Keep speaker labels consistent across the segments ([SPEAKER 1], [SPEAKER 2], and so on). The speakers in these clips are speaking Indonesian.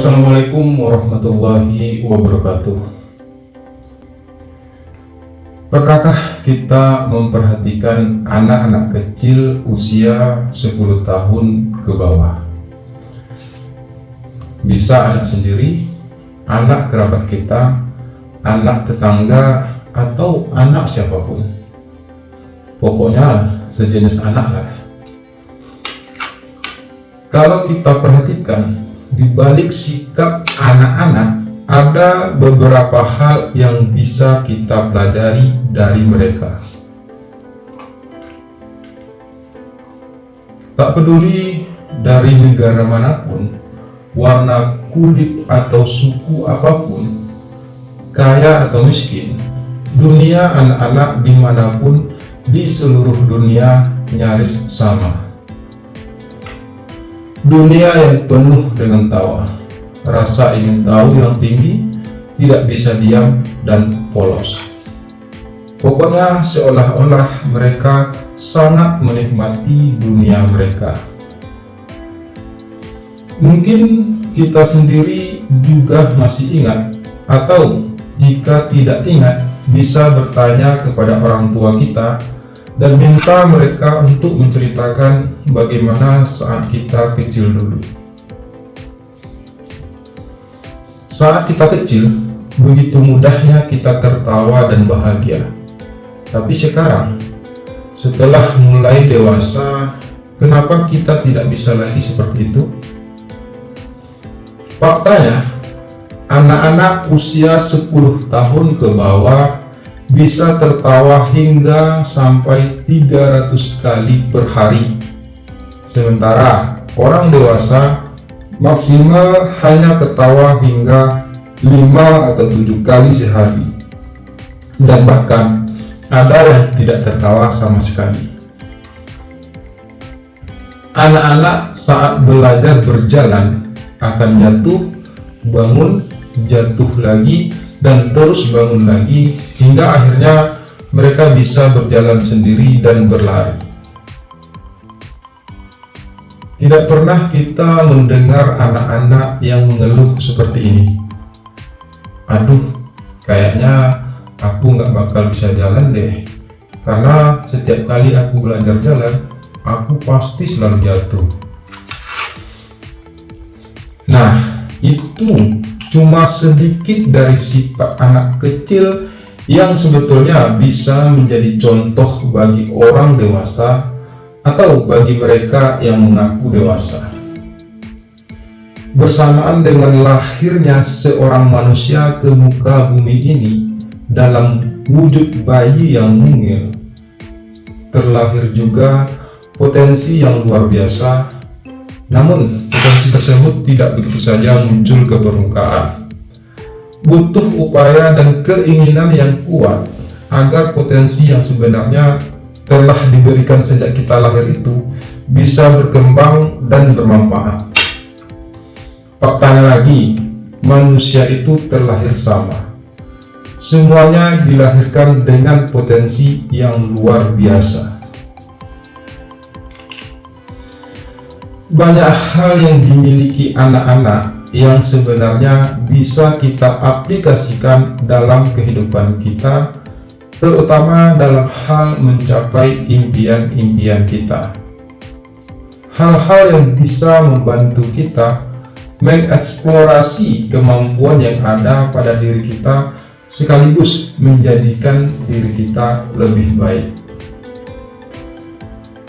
[SPEAKER 1] Assalamualaikum warahmatullahi wabarakatuh. Pernahkah kita memperhatikan anak-anak kecil usia 10 tahun ke bawah? Bisa anak sendiri, anak kerabat kita, anak tetangga, atau anak siapapun. Pokoknya sejenis anak lah. Kalau kita perhatikan, di balik sikap anak-anak ada beberapa hal yang bisa kita pelajari dari mereka. Tak peduli dari negara manapun, warna kulit atau suku apapun, kaya atau miskin, dunia anak-anak dimanapun di seluruh dunia nyaris sama. Dunia yang penuh dengan tawa, rasa ingin tahu yang tinggi, tidak bisa diam dan polos. Pokoknya seolah-olah mereka sangat menikmati dunia mereka. Mungkin kita sendiri juga masih ingat, atau jika tidak ingat, bisa bertanya kepada orang tua kita dan minta mereka untuk menceritakan bagaimana saat kita kecil dulu. Saat kita kecil, begitu mudahnya kita tertawa dan bahagia. Tapi sekarang, setelah mulai dewasa, kenapa kita tidak bisa lagi seperti itu? Faktanya, anak-anak usia 10 tahun ke bawah bisa tertawa hingga sampai 300 kali per hari. Sementara orang dewasa maksimal hanya tertawa hingga 5 atau 7 kali sehari. Dan bahkan ada yang tidak tertawa sama sekali. Anak-anak saat belajar berjalan akan jatuh, bangun, jatuh lagi, dan terus bangun lagi hingga akhirnya mereka bisa berjalan sendiri dan berlari. Tidak pernah kita mendengar anak-anak yang mengeluh seperti ini. Aduh, kayaknya aku nggak bakal bisa jalan deh, karena setiap kali aku belajar jalan, aku pasti selalu jatuh. Nah, itu cuma sedikit dari sifat anak kecil yang sebetulnya bisa menjadi contoh bagi orang dewasa atau bagi mereka yang mengaku dewasa. Bersamaan dengan lahirnya seorang manusia ke muka bumi ini dalam wujud bayi yang mungil, terlahir juga potensi yang luar biasa. Namun, potensi tersebut tidak begitu saja muncul ke permukaan. Butuh upaya dan keinginan yang kuat agar potensi yang sebenarnya telah diberikan sejak kita lahir itu bisa berkembang dan bermanfaat. Faktanya lagi, manusia itu terlahir sama. Semuanya dilahirkan dengan potensi yang luar biasa. Banyak hal yang dimiliki anak-anak yang sebenarnya bisa kita aplikasikan dalam kehidupan kita, terutama dalam hal mencapai impian-impian kita. Hal-hal yang bisa membantu kita mengeksplorasi kemampuan yang ada pada diri kita, sekaligus menjadikan diri kita lebih baik.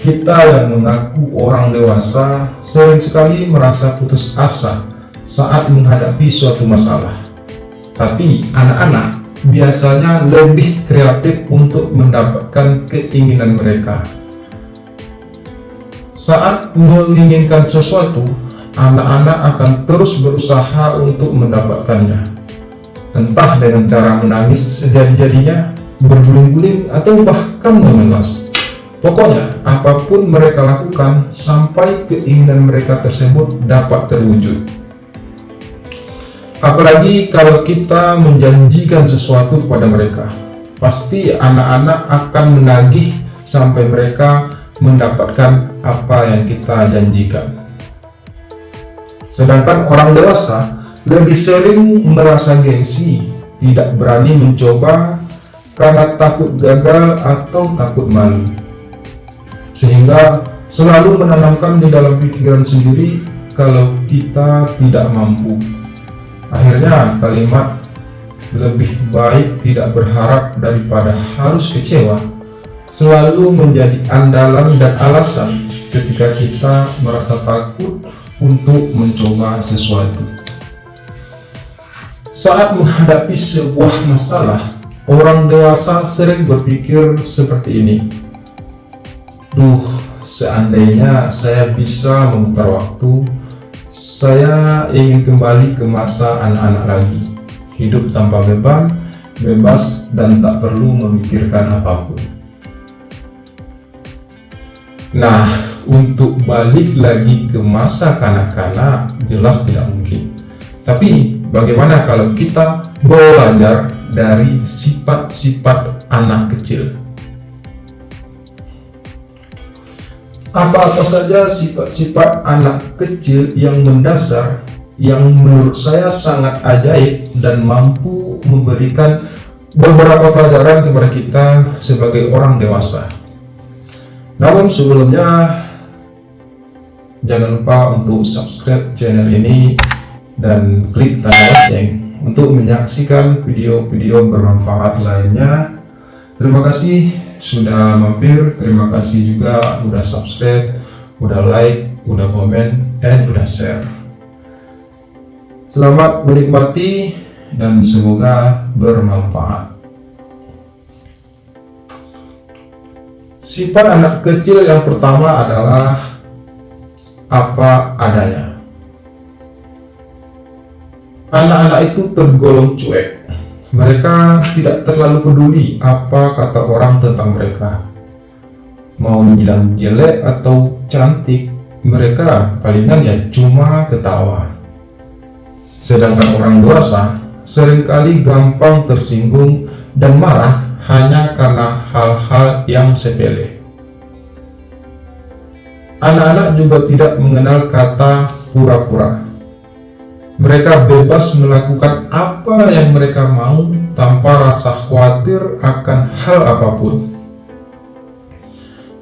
[SPEAKER 1] Kita yang mengaku orang dewasa sering sekali merasa putus asa saat menghadapi suatu masalah. Tapi anak-anak biasanya lebih kreatif untuk mendapatkan keinginan mereka. Saat menginginkan sesuatu, anak-anak akan terus berusaha untuk mendapatkannya. Entah dengan cara menangis sejadi-jadinya, berguling-guling, atau bahkan memelas. Pokoknya, apapun mereka lakukan sampai keinginan mereka tersebut dapat terwujud. Apalagi kalau kita menjanjikan sesuatu kepada mereka, pasti anak-anak akan menagih sampai mereka mendapatkan apa yang kita janjikan. Sedangkan orang dewasa lebih sering merasa gengsi, tidak berani mencoba karena takut gagal atau takut malu, sehingga selalu menanamkan di dalam pikiran sendiri kalau kita tidak mampu. Akhirnya kalimat lebih baik tidak berharap daripada harus kecewa selalu menjadi andalan dan alasan ketika kita merasa takut untuk mencoba sesuatu. Saat menghadapi sebuah masalah, orang dewasa sering berpikir seperti ini. Seandainya saya bisa memutar waktu, saya ingin kembali ke masa anak-anak lagi, hidup tanpa beban, bebas dan tak perlu memikirkan apapun. Nah, untuk balik lagi ke masa kanak-kanak jelas tidak mungkin. Tapi bagaimana kalau kita belajar dari sifat-sifat anak kecil? Apa-apa saja sifat-sifat anak kecil yang mendasar, yang menurut saya sangat ajaib dan mampu memberikan beberapa pelajaran kepada kita sebagai orang dewasa. Namun sebelumnya, jangan lupa untuk subscribe channel ini dan klik tanda lonceng untuk menyaksikan video-video bermanfaat lainnya. Terima kasih sudah mampir, terima kasih juga udah subscribe, udah like, udah komen, dan udah share. Selamat menikmati dan semoga bermanfaat. Sifat anak kecil yang pertama adalah apa adanya. Anak-anak itu tergolong cuek. Mereka tidak terlalu peduli apa kata orang tentang mereka. Mau dibilang jelek atau cantik, mereka palingan ya cuma ketawa. Sedangkan orang dewasa seringkali gampang tersinggung dan marah hanya karena hal-hal yang sepele. Anak-anak juga tidak mengenal kata pura-pura. Mereka bebas melakukan apa yang mereka mau tanpa rasa khawatir akan hal apapun.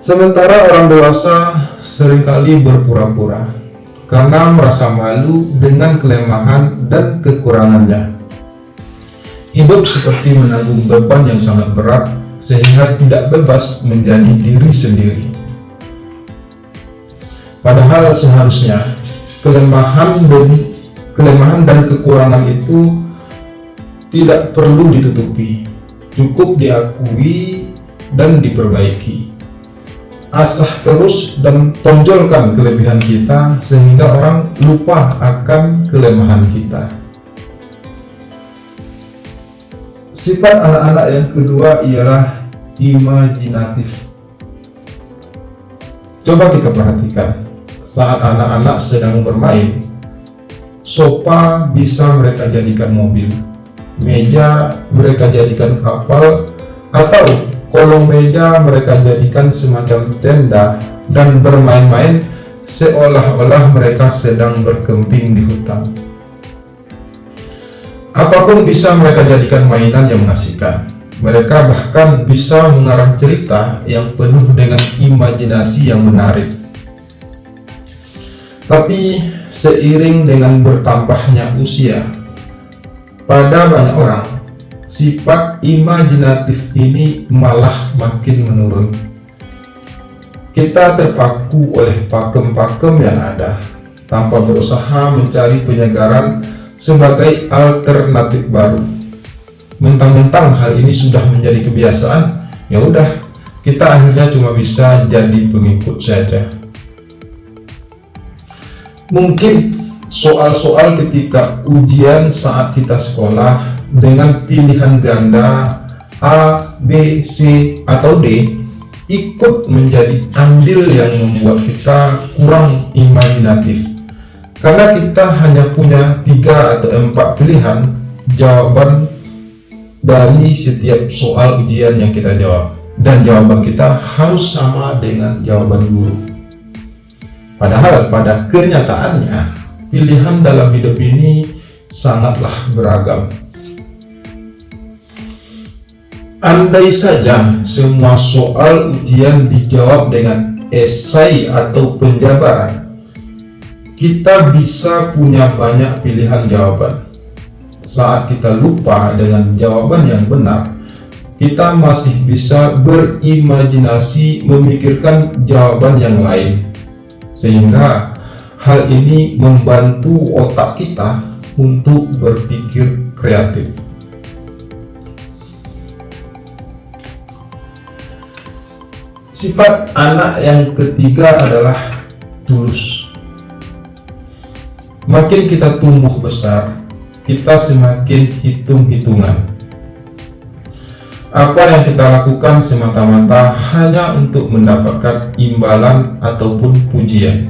[SPEAKER 1] Sementara orang dewasa seringkali berpura-pura karena merasa malu dengan kelemahan dan kekurangannya. Hidup seperti menanggung beban yang sangat berat sehingga tidak bebas menjadi diri sendiri. Padahal seharusnya kelemahan dan kekurangan itu tidak perlu ditutupi, cukup diakui dan diperbaiki. Asah terus dan tonjolkan kelebihan kita sehingga orang lupa akan kelemahan kita. Sifat anak-anak yang kedua ialah imajinatif. Coba kita perhatikan, saat anak-anak sedang bermain, sofa bisa mereka jadikan mobil, meja mereka jadikan kapal, atau kolong meja mereka jadikan semacam tenda dan bermain-main seolah-olah mereka sedang berkemping di hutan. Apapun bisa mereka jadikan mainan yang mengasihkan. Mereka bahkan bisa mengarang cerita yang penuh dengan imajinasi yang menarik. Tapi seiring dengan bertambahnya usia, pada banyak orang, sifat imajinatif ini malah makin menurun. Kita terpaku oleh pakem-pakem yang ada, tanpa berusaha mencari penyegaran sebagai alternatif baru. Mentang-mentang hal ini sudah menjadi kebiasaan, ya udah, kita akhirnya cuma bisa jadi pengikut saja. Mungkin soal-soal ketika ujian saat kita sekolah dengan pilihan ganda A, B, C, atau D ikut menjadi andil yang membuat kita kurang imajinatif. Karena kita hanya punya 3 atau 4 pilihan jawaban dari setiap soal ujian yang kita jawab, dan jawaban kita harus sama dengan jawaban guru. Padahal pada kenyataannya pilihan dalam hidup ini sangatlah beragam. Andai saja semua soal ujian dijawab dengan esai atau penjabaran, kita bisa punya banyak pilihan jawaban. Saat kita lupa dengan jawaban yang benar, kita masih bisa berimajinasi memikirkan jawaban yang lain, sehingga hal ini membantu otak kita untuk berpikir kreatif. Sifat anak yang ketiga adalah tulus. Makin kita tumbuh besar, kita semakin hitung-hitungan. Apa yang kita lakukan semata-mata hanya untuk mendapatkan imbalan ataupun pujian.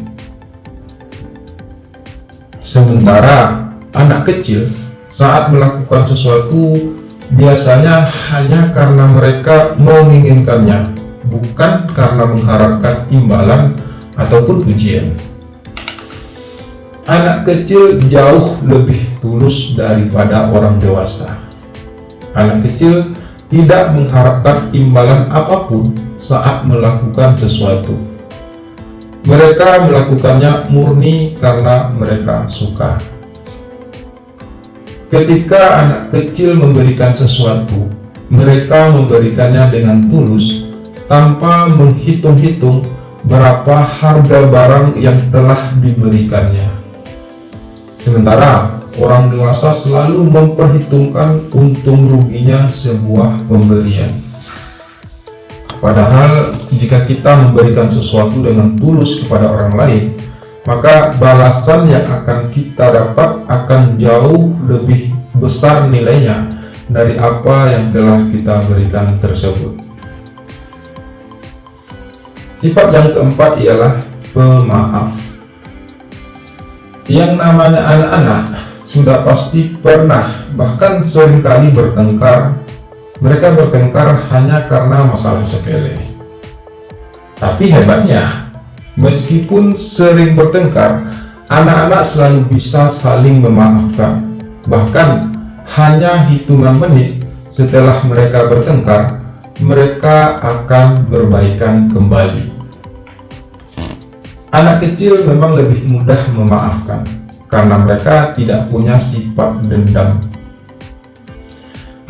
[SPEAKER 1] Sementara anak kecil saat melakukan sesuatu biasanya hanya karena mereka menginginkannya, bukan karena mengharapkan imbalan ataupun pujian. Anak kecil jauh lebih tulus daripada orang dewasa. Anak kecil tidak mengharapkan imbalan apapun saat melakukan sesuatu. Mereka melakukannya murni karena mereka suka. Ketika anak kecil memberikan sesuatu, mereka memberikannya dengan tulus, tanpa menghitung-hitung berapa harga barang yang telah diberikannya. Sementara orang dewasa selalu memperhitungkan untung ruginya sebuah pemberian. Padahal jika kita memberikan sesuatu dengan tulus kepada orang lain, maka balasan yang akan kita dapat akan jauh lebih besar nilainya dari apa yang telah kita berikan tersebut. Sifat yang keempat ialah pemaaf. Yang namanya anak-anak sudah pasti pernah, bahkan seringkali bertengkar. Mereka bertengkar hanya karena masalah sepele. Tapi hebatnya, meskipun sering bertengkar, anak-anak selalu bisa saling memaafkan. Bahkan hanya hitungan menit setelah mereka bertengkar, mereka akan berbaikan kembali. Anak kecil memang lebih mudah memaafkan karena mereka tidak punya sifat dendam.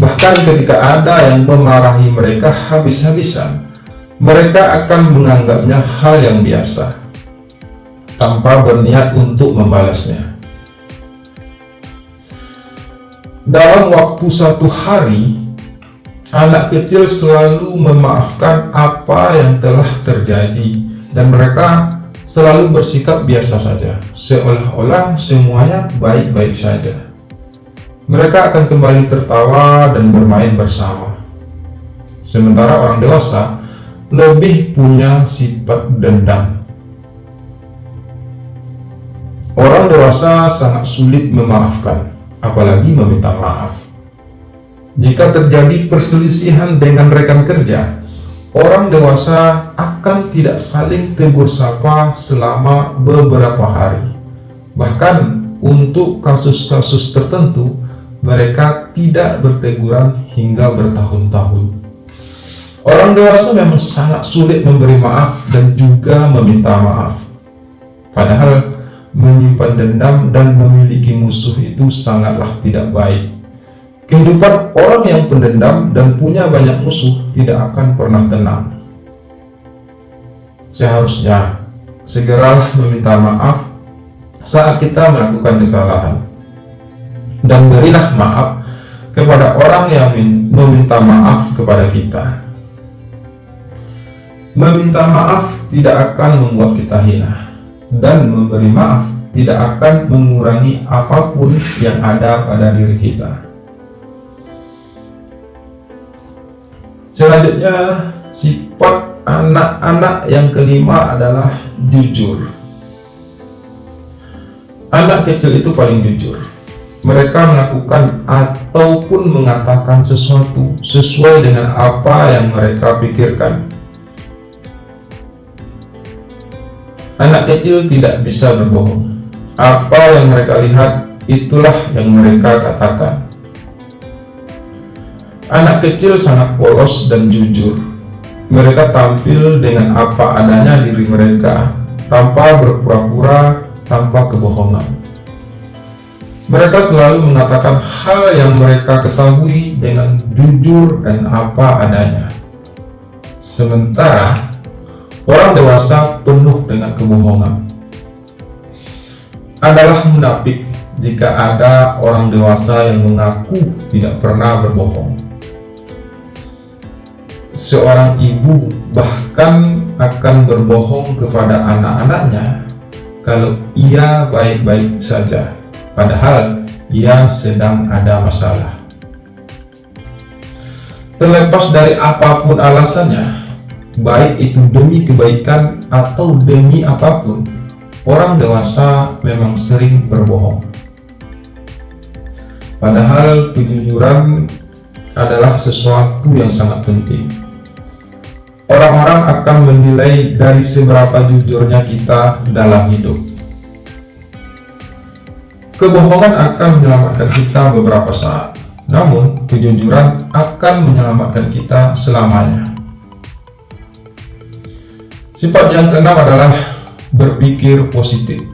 [SPEAKER 1] Bahkan ketika ada yang memarahi mereka habis-habisan, mereka akan menganggapnya hal yang biasa tanpa berniat untuk membalasnya. Dalam waktu satu hari, anak kecil selalu memaafkan apa yang telah terjadi dan mereka selalu bersikap biasa saja, seolah-olah semuanya baik-baik saja. Mereka akan kembali tertawa dan bermain bersama. Sementara orang dewasa lebih punya sifat dendam. Orang dewasa sangat sulit memaafkan, apalagi meminta maaf. Jika terjadi perselisihan dengan rekan kerja, orang dewasa akan tidak saling tegur sapa selama beberapa hari. Bahkan untuk kasus-kasus tertentu, mereka tidak berteguran hingga bertahun-tahun. Orang dewasa memang sangat sulit memberi maaf dan juga meminta maaf. Padahal menyimpan dendam dan memiliki musuh itu sangatlah tidak baik. Kehidupan orang yang pendendam dan punya banyak musuh tidak akan pernah tenang. Seharusnya segeralah meminta maaf saat kita melakukan kesalahan, dan berilah maaf kepada orang yang meminta maaf kepada kita. Meminta maaf tidak akan membuat kita hina, dan memberi maaf tidak akan mengurangi apapun yang ada pada diri kita. Selanjutnya, sifat anak-anak yang kelima adalah jujur. Anak kecil itu paling jujur. Mereka melakukan ataupun mengatakan sesuatu sesuai dengan apa yang mereka pikirkan. Anak kecil tidak bisa berbohong. Apa yang mereka lihat, itulah yang mereka katakan. Anak kecil sangat polos dan jujur. Mereka tampil dengan apa adanya diri mereka, tanpa berpura-pura, tanpa kebohongan. Mereka selalu mengatakan hal yang mereka ketahui dengan jujur dan apa adanya. Sementara orang dewasa penuh dengan kebohongan. Adalah munafik jika ada orang dewasa yang mengaku tidak pernah berbohong. Seorang ibu bahkan akan berbohong kepada anak-anaknya kalau ia baik-baik saja, padahal ia sedang ada masalah. Terlepas dari apapun alasannya, baik itu demi kebaikan atau demi apapun, orang dewasa memang sering berbohong. Padahal kejujuran adalah sesuatu yang sangat penting. Orang-orang akan menilai dari seberapa jujurnya kita dalam hidup. Kebohongan akan menyelamatkan kita beberapa saat, namun kejujuran akan menyelamatkan kita selamanya. Sifat yang keenam adalah berpikir positif.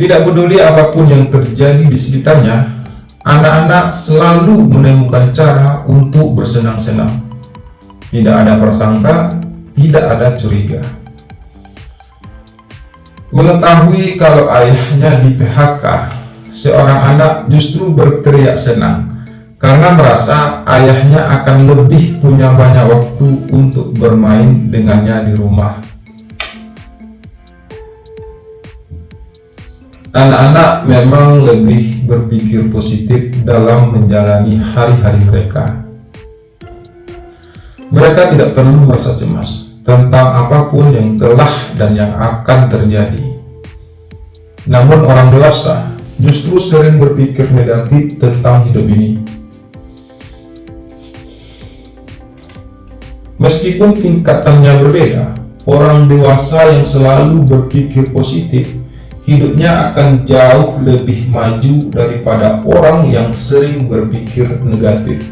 [SPEAKER 1] Tidak peduli apapun yang terjadi di sekitarnya, anak-anak selalu menemukan cara untuk bersenang-senang. Tidak ada prasangka, tidak ada curiga. Mengetahui kalau ayahnya di PHK, seorang anak justru berteriak senang karena merasa ayahnya akan lebih punya banyak waktu untuk bermain dengannya di rumah. Anak-anak memang lebih berpikir positif dalam menjalani hari-hari mereka. Mereka tidak perlu merasa cemas tentang apapun yang telah dan yang akan terjadi. Namun orang dewasa justru sering berpikir negatif tentang hidup ini. Meskipun tingkatannya berbeda, orang dewasa yang selalu berpikir positif, hidupnya akan jauh lebih maju daripada orang yang sering berpikir negatif.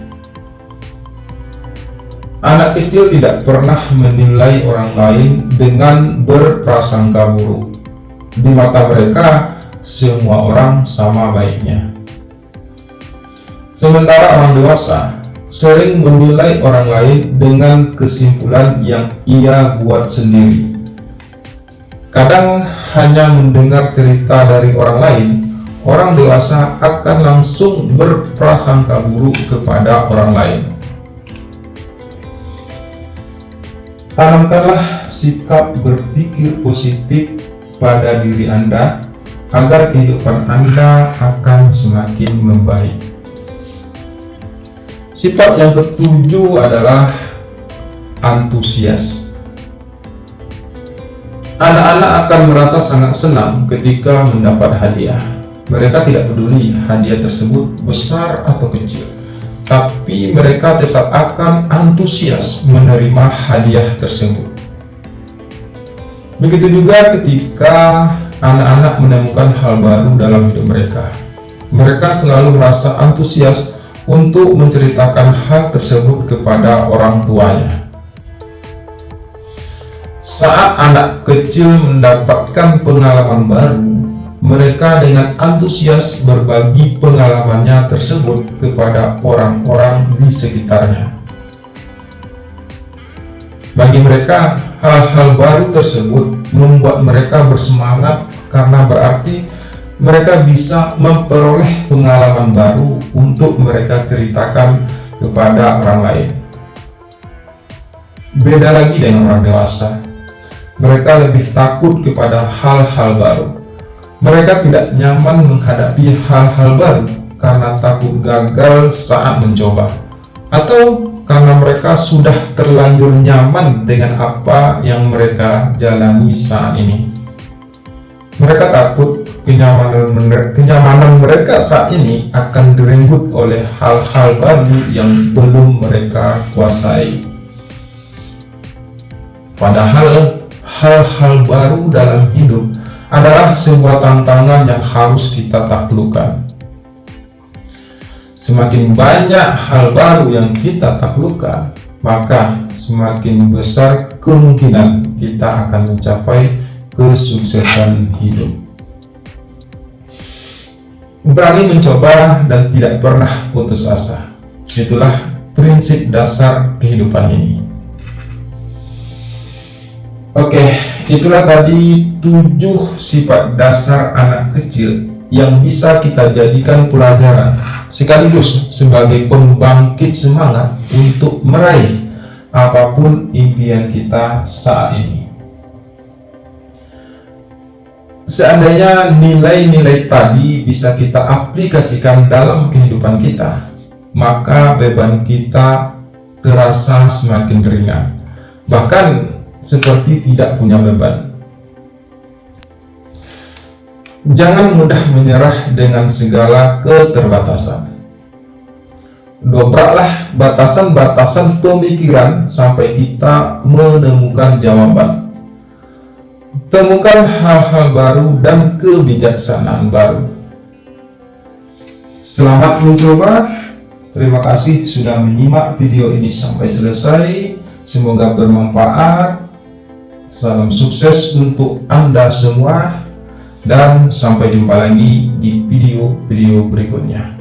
[SPEAKER 1] Anak kecil tidak pernah menilai orang lain dengan berprasangka buruk. Di mata mereka, semua orang sama baiknya. Sementara orang dewasa sering menilai orang lain dengan kesimpulan yang ia buat sendiri. Kadang hanya mendengar cerita dari orang lain, orang dewasa akan langsung berprasangka buruk kepada orang lain. Tanamkanlah sikap berpikir positif pada diri Anda agar kehidupan Anda akan semakin membaik. Sifat yang ketujuh adalah antusias. Anak-anak akan merasa sangat senang ketika mendapat hadiah. Mereka tidak peduli hadiah tersebut besar atau kecil, tapi mereka tetap akan antusias menerima hadiah tersebut. Begitu juga ketika anak-anak menemukan hal baru dalam hidup mereka. Mereka selalu merasa antusias untuk menceritakan hal tersebut kepada orang tuanya. Saat anak kecil mendapatkan pengalaman baru, mereka dengan antusias berbagi pengalamannya tersebut kepada orang-orang di sekitarnya. Bagi mereka, hal-hal baru tersebut membuat mereka bersemangat karena berarti mereka bisa memperoleh pengalaman baru untuk mereka ceritakan kepada orang lain. Beda lagi dengan orang dewasa. Mereka lebih takut kepada hal-hal baru. Mereka tidak nyaman menghadapi hal-hal baru karena takut gagal saat mencoba, atau karena mereka sudah terlanjur nyaman dengan apa yang mereka jalani saat ini. Mereka takut kenyamanan mereka saat ini akan direnggut oleh hal-hal baru yang belum mereka kuasai. Padahal hal-hal baru dalam hidup adalah sebuah tantangan yang harus kita taklukkan. Semakin banyak hal baru yang kita taklukkan, maka semakin besar kemungkinan kita akan mencapai kesuksesan hidup. Berani mencoba dan tidak pernah putus asa. Itulah prinsip dasar kehidupan ini. Oke, itulah tadi 7 sifat dasar anak kecil yang bisa kita jadikan pelajaran sekaligus sebagai pembangkit semangat untuk meraih apapun impian kita saat ini. Seandainya nilai-nilai tadi bisa kita aplikasikan dalam kehidupan kita, maka beban kita terasa semakin ringan, bahkan seperti tidak punya beban. Jangan mudah menyerah dengan segala keterbatasan. Dobraklah batasan-batasan pemikiran sampai kita menemukan jawaban. Temukan hal-hal baru dan kebijaksanaan baru. Selamat mencoba. Terima kasih sudah menyimak video ini sampai selesai. Semoga bermanfaat. Salam sukses untuk Anda semua. Dan sampai jumpa lagi di video-video berikutnya.